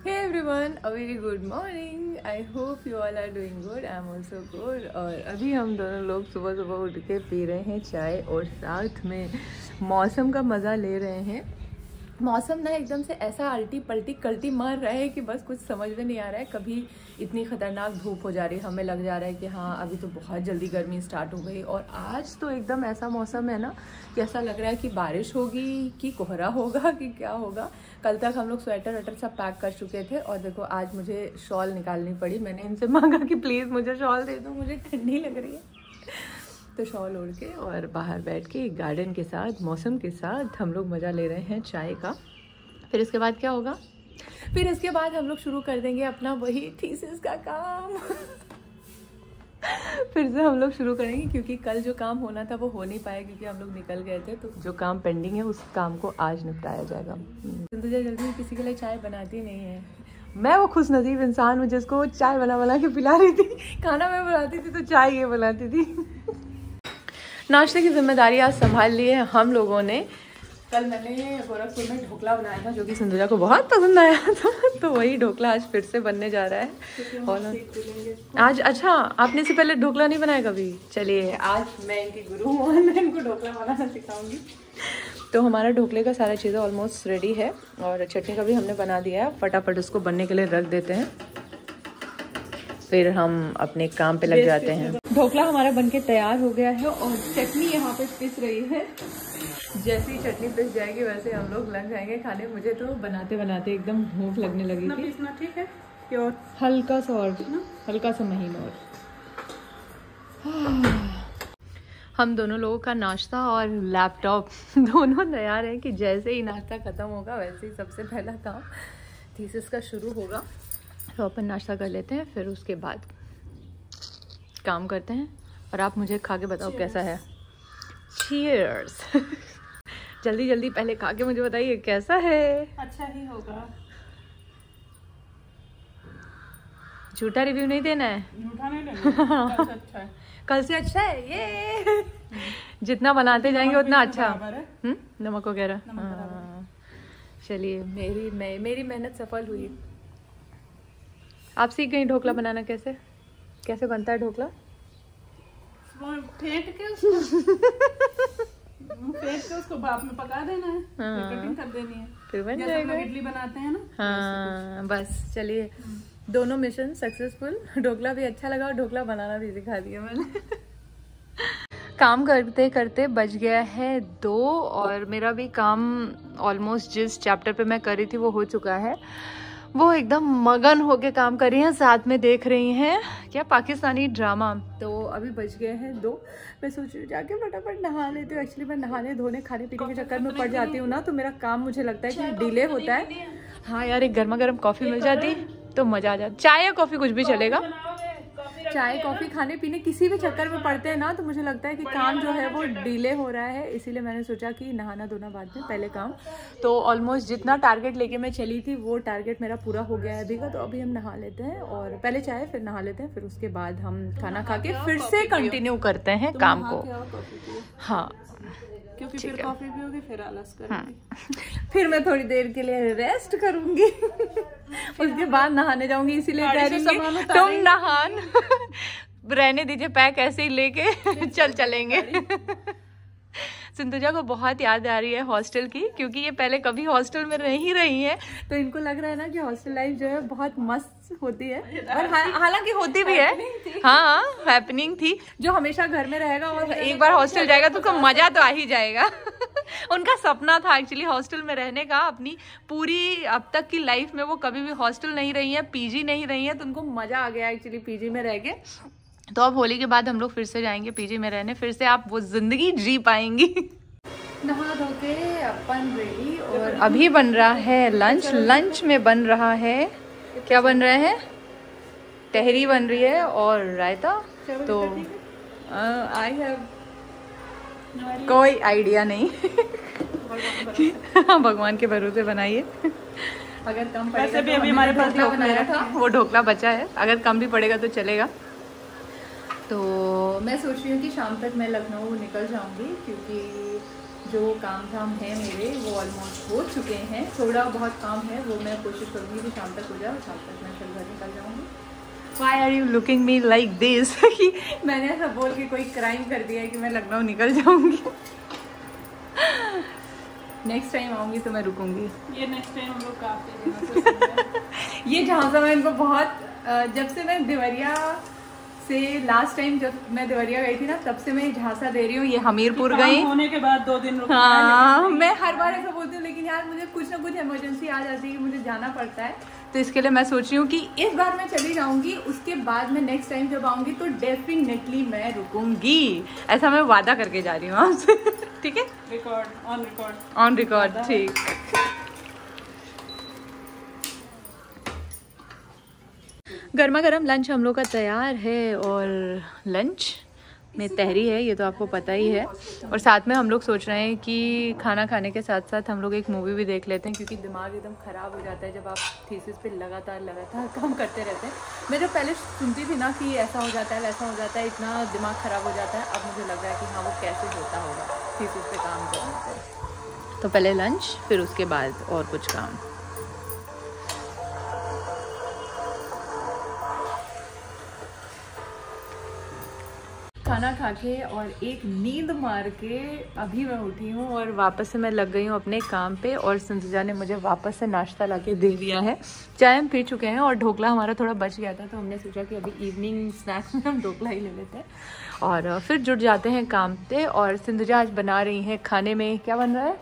Hey everyone, a very good morning. I hope you all are doing good. I am also good. और अभी हम दोनों लोग सुबह सुबह उठ के पी रहे हैं चाय और साथ में मौसम का मज़ा ले रहे हैं। मौसम ना एकदम से ऐसा अल्टी पल्टी कल्टी मार रहा है कि बस कुछ समझ में नहीं आ रहा है। कभी इतनी ख़तरनाक धूप हो जा रही है, हमें लग जा रहा है कि हाँ अभी तो बहुत जल्दी गर्मी स्टार्ट हो गई। और आज तो एकदम ऐसा मौसम है ना कि ऐसा लग रहा है कि बारिश होगी कि कोहरा होगा कि क्या होगा। कल तक हम लोग स्वेटर वेटर सब पैक कर चुके थे और देखो आज मुझे शॉल निकालनी पड़ी। मैंने इनसे मांगा कि प्लीज़ मुझे शॉल दे दो, मुझे ठंडी लग रही है। तो शॉल ओढ़ के और बाहर बैठ के गार्डन के साथ मौसम के साथ हम लोग मज़ा ले रहे हैं चाय का। फिर इसके बाद क्या होगा? फिर इसके बाद हम लोग शुरू कर देंगे अपना वही थीसिस का काम। फिर से हम लोग शुरू करेंगे क्योंकि कल जो काम होना था वो हो नहीं पाया क्योंकि हम लोग निकल गए थे। तो जो काम पेंडिंग है उस काम को आज निपटाया जाएगा। तुझे जल्दी किसी के लिए चाय बनाती नहीं है। मैं वो खुश नसीब इंसान हूँ जिसको चाय बना के पिला रही थी। खाना मैं बनाती थी तो चाय ये बनाती थी। नाश्ते की जिम्मेदारी आज संभाल ली है हम लोगों ने। कल मैंने गोरखपुर में ढोकला बनाया था जो कि सिंधुजा को बहुत पसंद आया था। तो वही ढोकला आज फिर से बनने जा रहा है। और आज अच्छा आपने से पहले ढोकला नहीं बनाया कभी? चलिए आज मैं इनकी गुरु हूँ और मैं इनको ढोकला बनाना सिखाऊंगी। तो हमारा ढोकले का सारा चीज़ें ऑलमोस्ट रेडी है और चटनी का भी हमने बना दिया है। फटाफट उसको बनने के लिए रख देते हैं, फिर हम अपने काम पे लग जाते हैं। ढोकला हमारा बनके तैयार हो गया है और चटनी यहाँ पे पिस रही है। जैसे ही चटनी पिस जाएगी वैसे हम लोग लग जाएंगे खाने। मुझे तो बनाते बनाते एकदम भूख लगने लगी थी। पिसना ठीक है और हल्का सा और हल्का सा महीन और। हम दोनों लोगों का नाश्ता और लैपटॉप दोनों तैयार है कि जैसे ही नाश्ता खत्म होगा वैसे ही सबसे पहला काम थीसिस का शुरू होगा। तो अपन नाश्ता कर लेते हैं फिर उसके बाद काम करते हैं। और आप मुझे खा के बताओ कैसा है। चीयर्स। जल्दी जल्दी पहले खा के मुझे बताइए कैसा है। अच्छा ही होगा। झूठा रिव्यू नहीं देना है। झूठा नहीं देना। कल से अच्छा है। कल से अच्छा है ये। जितना बनाते जाएंगे उतना अच्छा। नमक वगैरह। चलिए मेरी मेहनत सफल हुई। आप सीख गई ढोकला बनाना कैसे? कैसे बनता है ढोकला? फेंट के उसको भाप में पका देना है। कटिंग कर देनी है फिर बन जाएगा। इडली बनाते हैं ना। हाँ बस चलिए दोनों मिशन सक्सेसफुल। ढोकला भी अच्छा लगा और ढोकला बनाना भी सिखा दिया मैंने। काम करते करते बज गया है 2 और मेरा भी काम ऑलमोस्ट जिस चैप्टर पे मैं कर रही थी वो हो चुका है। वो एकदम मगन होके काम कर रही हैं, साथ में देख रही हैं क्या पाकिस्तानी ड्रामा। तो अभी बज गए हैं 2। मैं सोच रही हूँ जाके फटाफट नहा लेती हूँ। एक्चुअली मैं नहाने धोने खाने पीने के चक्कर में पड़ जाती हूँ ना तो मेरा काम मुझे लगता है कि डिले होता है। हाँ यार एक गर्मा गर्म कॉफ़ी मिल जाती तो मज़ा आ जाता। चाय या कॉफ़ी कुछ भी चलेगा। चाय कॉफ़ी खाने पीने किसी भी चक्कर में पड़ते हैं ना तो मुझे लगता है कि काम जो है वो डिले हो रहा है। इसीलिए मैंने सोचा कि नहाना धोना बाद में, पहले काम। तो ऑलमोस्ट जितना टारगेट लेके मैं चली थी वो टारगेट मेरा पूरा हो गया है अभी का। तो अभी हम नहा लेते हैं और पहले चाय फिर नहा लेते हैं, फिर उसके बाद हम खाना खा के फिर से कंटिन्यू करते हैं काम को। हाँ क्योंकि फिर कॉफी पियोगे फिर आलस करोगे। फिर मैं थोड़ी देर के लिए रेस्ट करूंगी। उसके बाद नहाने जाऊंगी। इसीलिए कह रही हूँ तुम नहान रहने दीजिए, पैक ऐसे ही लेके चलेंगे। सिंधुजा को बहुत याद आ रही है हॉस्टल की क्योंकि ये पहले कभी हॉस्टल में नहीं रही है। तो इनको लग रहा है ना कि हॉस्टल लाइफ जो है बहुत मस्त होती है और हालांकि होती भी है। हाँ हैपनिंग थी। जो हमेशा घर में रहेगा और एक बार हॉस्टल जाएगा तो उसको मजा तो आ ही जाएगा। उनका सपना था एक्चुअली हॉस्टल में रहने का। अपनी पूरी अब तक की लाइफ में वो कभी भी हॉस्टल नहीं रही है, पीजी नहीं रही है। तो उनको मजा आ गया एक्चुअली पीजी में रह के। तो अब होली के बाद हम लोग फिर से जाएंगे पीजी में रहने, फिर से आप वो जिंदगी जी पाएंगी। नहा धो के अपन रेडी और अभी बन रहा है लंच। लंच में बन रहा है क्या बन रहा है? तहरी बन रही है और रायता। तो आई हैव कोई आइडिया नहीं। भगवान के भरोसे बनाइए। अगर कम पड़ेगा तो अभी हमारे पास ढोकला बनाया था, वो ढोकला बचा है। अगर कम भी पड़ेगा तो चलेगा। तो मैं सोच रही हूँ कि शाम तक मैं लखनऊ निकल जाऊँगी क्योंकि जो काम धाम है मेरे वो ऑलमोस्ट हो चुके हैं। थोड़ा बहुत काम है वो मैं कोशिश करूँगी कि शाम तक हो जाए और शाम तक मैं फिर घर निकल जाऊँगी। Why are you looking me like this? कि मैंने ऐसा बोल के कोई क्राइम कर दिया है कि मैं लखनऊ निकल जाऊँगी। नेक्स्ट टाइम आऊँगी तो मैं रुकूँगी। ये नेक्स्ट टाइम हम लोग काफी ये झांसा मैं इनको बहुत जब से मैं देवरिया से लास्ट टाइम जब मैं देवरिया गई थी ना तब से मैं झांसा दे रही हूँ। ये हमीरपुर गई होने के बाद 2 दिन रुकना हाँ मैं हर बार ऐसा बोलती हूँ, लेकिन यार मुझे कुछ ना कुछ इमरजेंसी आ जाती है कि मुझे जाना पड़ता है। तो इसके लिए मैं सोच रही हूँ कि इस बार मैं चली जाऊंगी, उसके बाद मैं नेक्स्ट टाइम जब आऊंगी तो डेफिनेटली मैं रुकूंगी। ऐसा मैं वादा करके जा रही हूँ आपसे। ठीक है, ऑन रिकॉर्ड ठीक। गर्मा गर्म लंच हम लोग का तैयार है और लंच में तहरी है, ये तो आपको पता ही है। और साथ में हम लोग सोच रहे हैं कि खाना खाने के साथ साथ हम लोग एक मूवी भी देख लेते हैं, क्योंकि दिमाग एकदम ख़राब हो जाता है जब आप थीसिस पे लगातार काम करते रहते हैं। मैं जब पहले सुनती थी ना कि ऐसा हो जाता है वैसा हो जाता है, इतना दिमाग ख़राब हो जाता है। अब मुझे लग रहा है कि हाँ वो कैसे होता होगा थीसिस पे काम करने पर। तो पहले लंच, फिर उसके बाद और कुछ काम। खाना खा के और एक नींद मार के अभी मैं उठी हूँ और वापस से मैं लग गई हूँ अपने काम पे। और संजुजा ने मुझे वापस से नाश्ता लाके दे दिया है। चाय हम पी चुके हैं और ढोकला हमारा थोड़ा बच गया था, तो हमने सोचा कि अभी इवनिंग स्नैक्स में हम ढोकला ही ले लेते हैं और फिर जुट जाते हैं काम पे। और संजुजा आज बना रही हैं खाने में, क्या बन रहा है?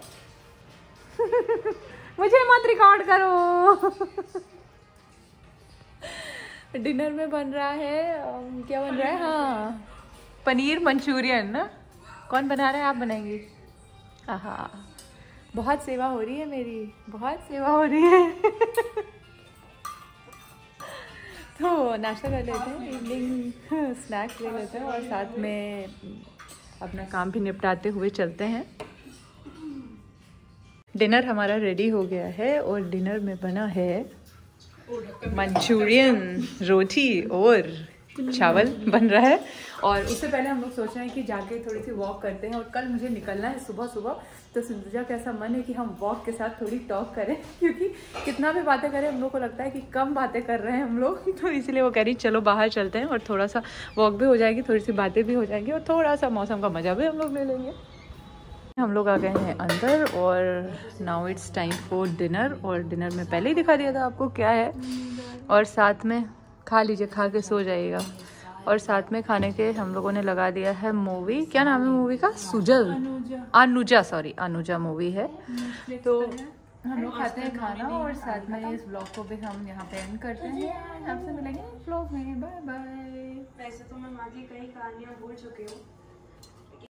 मुझे मत रिकॉर्ड करो। डिनर में बन रहा है क्या बन रहा है? हाँ, पनीर मंचूरियन ना। कौन बना रहा है? आप बनाएंगी? हाँ, बहुत सेवा हो रही है मेरी, बहुत सेवा हो रही है। तो नाश्ता कर लेते हैं, इवनिंग स्नैक्स ले लेते हैं और साथ में अपना काम भी निपटाते हुए चलते हैं। डिनर हमारा रेडी हो गया है और डिनर में बना है मंचूरियन, रोटी और चावल बन रहा है। और उससे पहले हम लोग सोच रहे हैं कि जाके थोड़ी सी वॉक करते हैं। और कल मुझे निकलना है सुबह सुबह, तो संजुजा का ऐसा मन है कि हम वॉक के साथ थोड़ी टॉक करें, क्योंकि कितना भी बातें करें हम लोग को लगता है कि कम बातें कर रहे हैं हम लोग। तो इसलिए वो कह रही चलो बाहर चलते हैं और थोड़ा सा वॉक भी हो जाएगी, थोड़ी सी बातें भी हो जाएंगी और थोड़ा सा मौसम का मजा भी हम लोग ले लेंगे। हम लोग आ गए हैं अंदर और now it's time for dinner. और डिनर में पहले ही दिखा दिया था आपको क्या है। और साथ में खा लीजिए, खा के सो जाइएगा। और साथ में खाने के हम लोगों ने लगा दिया है मूवी। क्या नाम है मूवी का? सुजल, अनुजा, सॉरी अनुजा मूवी है। तो हम लोग खाते हैं खाना और साथ में इस ब्लॉग को भी हम यहाँ पे एंड करते हैं। आपसे मिलेंगे ब्लॉग में, बाय बाय। वैसे तो मैं माँ की कई कहानियाँ भूल चुकी हूँ।